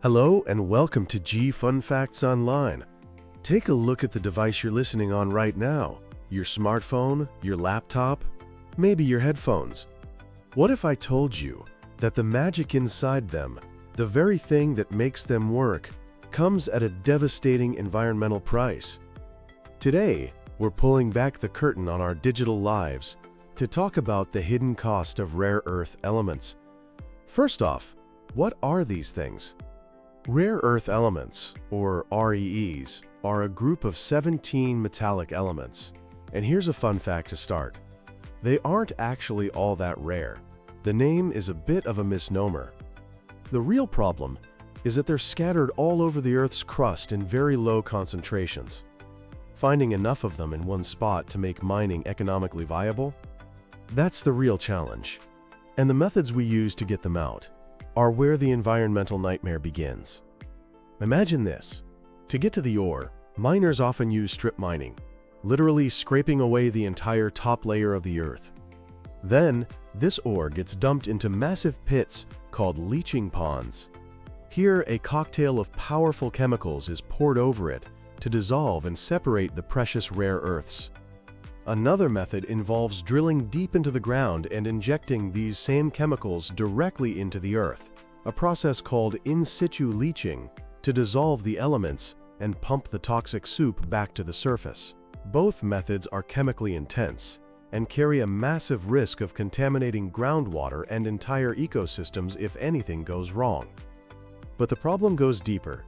Hello and welcome to G Fun Facts Online. Take a look at the device you're listening on right now. Your smartphone, your laptop, maybe your headphones. What if I told you that the magic inside them, the very thing that makes them work, comes at a devastating environmental price? Today, we're pulling back the curtain on our digital lives to talk about the hidden cost of rare earth elements. First off, what are these things? Rare earth elements, or REEs, are a group of 17 metallic elements. And here's a fun fact to start. They aren't actually all that rare. The name is a bit of a misnomer. The real problem is that they're scattered all over the Earth's crust in very low concentrations. Finding enough of them in one spot to make mining economically viable? That's the real challenge. And the methods we use to get them out are where the environmental nightmare begins. Imagine this. To get to the ore, miners often use strip mining, literally scraping away the entire top layer of the earth. Then, this ore gets dumped into massive pits called leaching ponds. Here, a cocktail of powerful chemicals is poured over it to dissolve and separate the precious rare earths. Another method involves drilling deep into the ground and injecting these same chemicals directly into the earth, a process called in situ leaching, to dissolve the elements and pump the toxic soup back to the surface. Both methods are chemically intense and carry a massive risk of contaminating groundwater and entire ecosystems if anything goes wrong. But the problem goes deeper,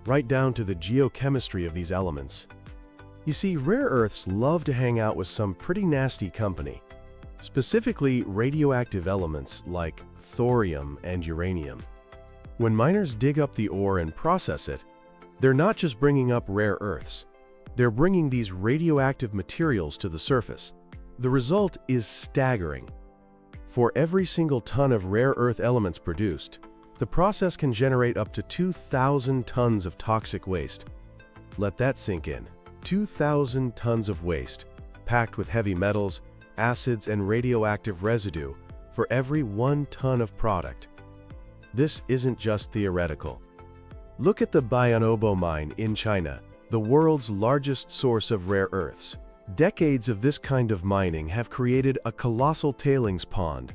right down to the geochemistry of these elements. You see, rare earths love to hang out with some pretty nasty company, specifically radioactive elements like thorium and uranium. When miners dig up the ore and process it, they're not just bringing up rare earths, they're bringing these radioactive materials to the surface. The result is staggering. For every single ton of rare earth elements produced, the process can generate up to 2,000 tons of toxic waste. Let that sink in. 2,000 tons of waste, packed with heavy metals, acids, and radioactive residue for every 1 ton of product. This isn't just theoretical. Look at the Baonobo mine in China, the world's largest source of rare earths. Decades of this kind of mining have created a colossal tailings pond,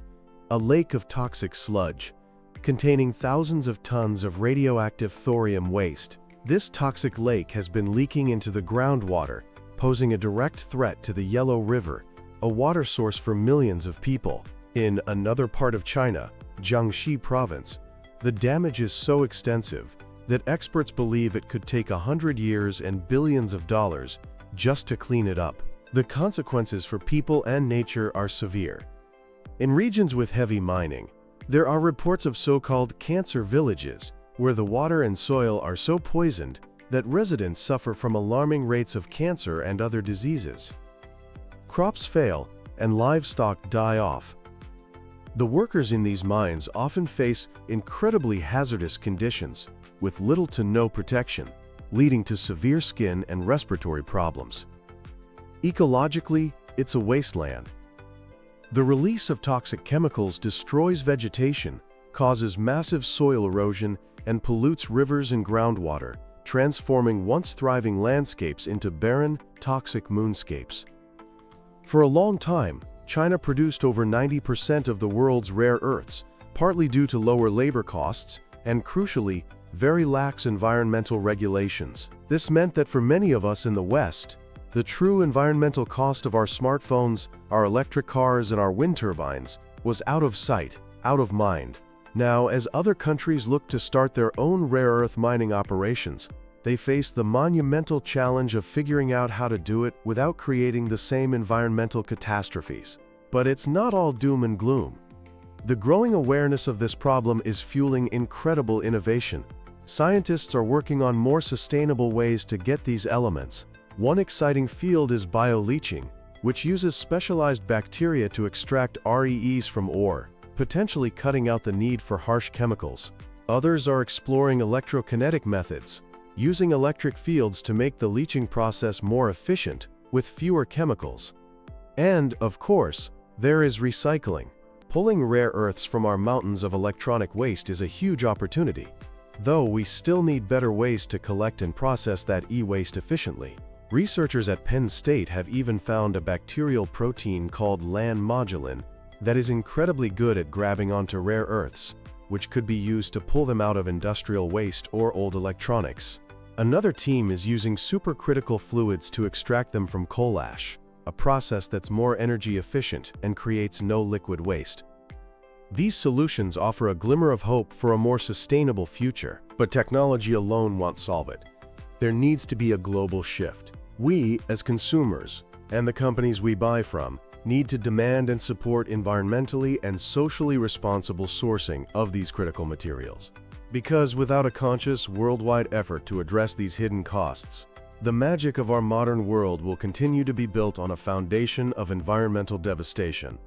a lake of toxic sludge, containing thousands of tons of radioactive thorium waste. This toxic lake has been leaking into the groundwater, posing a direct threat to the Yellow River, a water source for millions of people. In another part of China, Jiangxi province, the damage is so extensive that experts believe it could take 100 years and billions of dollars just to clean it up. The consequences for people and nature are severe. In regions with heavy mining, there are reports of so-called cancer villages, where the water and soil are so poisoned that residents suffer from alarming rates of cancer and other diseases. Crops fail and livestock die off. The workers in these mines often face incredibly hazardous conditions with little to no protection, leading to severe skin and respiratory problems. Ecologically, it's a wasteland. The release of toxic chemicals destroys vegetation, causes massive soil erosion, and pollutes rivers and groundwater, transforming once thriving landscapes into barren, toxic moonscapes. For a long time, China produced over 90% of the world's rare earths, partly due to lower labor costs and, crucially, very lax environmental regulations. This meant that for many of us in the West, the true environmental cost of our smartphones, our electric cars, and our wind turbines was out of sight, out of mind. Now, as other countries look to start their own rare earth mining operations, they face the monumental challenge of figuring out how to do it without creating the same environmental catastrophes. But it's not all doom and gloom. The growing awareness of this problem is fueling incredible innovation. Scientists are working on more sustainable ways to get these elements. One exciting field is bioleaching, which uses specialized bacteria to extract REEs from ore, potentially cutting out the need for harsh chemicals. Others are exploring electrokinetic methods, using electric fields to make the leaching process more efficient with fewer chemicals. And, of course, there is recycling. Pulling rare earths from our mountains of electronic waste is a huge opportunity. Though we still need better ways to collect and process that e-waste efficiently. Researchers at Penn State have even found a bacterial protein called lan-modulin that is incredibly good at grabbing onto rare earths, which could be used to pull them out of industrial waste or old electronics. Another team is using supercritical fluids to extract them from coal ash, a process that's more energy efficient and creates no liquid waste. These solutions offer a glimmer of hope for a more sustainable future, but technology alone won't solve it. There needs to be a global shift. We, as consumers, and the companies we buy from, need to demand and support environmentally and socially responsible sourcing of these critical materials. Because without a conscious, worldwide effort to address these hidden costs, the magic of our modern world will continue to be built on a foundation of environmental devastation.